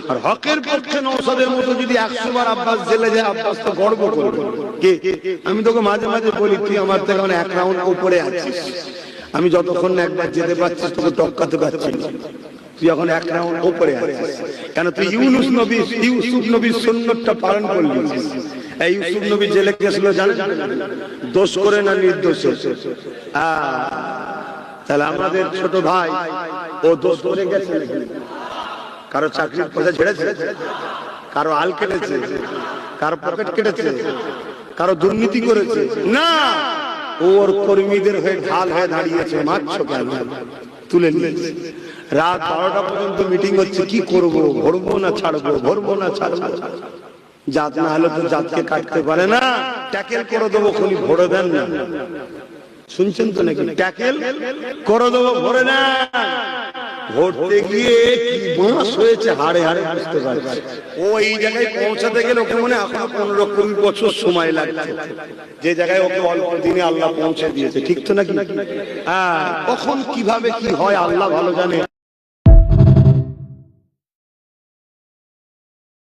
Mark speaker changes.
Speaker 1: আর হকের পক্ষে নওশাদের মতো যদি 100 বার আব্বাস জেলে যায়, আব্বাস তো গর্ব করবে। কে? আমি তোকে মাঝে মাঝে বলি, তুই আমার থেকে এখন 1 রাউন্ড উপরে আছিস। আমি যতক্ষণ না একবার যেতে পারছিস, তোকে টপকাতে পারছি না। তুই এখন 1 রাউন্ড উপরে আছিস। কেন? তুই ইউসুফ নবীর সুন্নতটা পালন করলি। এই ইউসুফ নবী জেলে গেছিল জানেন, দোষ করে না নির্দোষে। তাহলে আমাদের ছোট ভাই ও দোষ করে গেছে নাকি? কারো চাকরির পয়সা ছেড়েছে, কারো আল কেটেছে, কারো পকেট কেটেছে, কারো দুর্নীতি করেছে না। ওর কর্মীদের হয়ে ঢাল হয়ে দাঁড়িয়েছে। মারছো কেন? তুলে নিয়েছে। রাত 12টা পর্যন্ত মিটিং হচ্ছে, কি করব, ভরবো না ছাড়বো, ভরবো না ছাড়বো। জাত না হলে তো জাতকে কাটতে পারে না। ট্যাকেল করে দেবো, খুনি ভরে দেন না। শুনছেন তো নাকি? ট্যাকেল করে দেবো, ভরে দেন। ভরতে গিয়ে কি বাঁশ হয়েছে হাড়ে হাড়ে বুঝতে পারছি। ও এই জায়গায় পৌঁছাতে গেলে ওকে মনে এখনো 15-20 বছর সময় লাগছে, যে জায়গায় ওকে অল্প দিনে আল্লাহ পৌঁছে দিয়েছে। ঠিক তো নাকি? কখন কিভাবে কি হয় আল্লাহ ভালো জানে।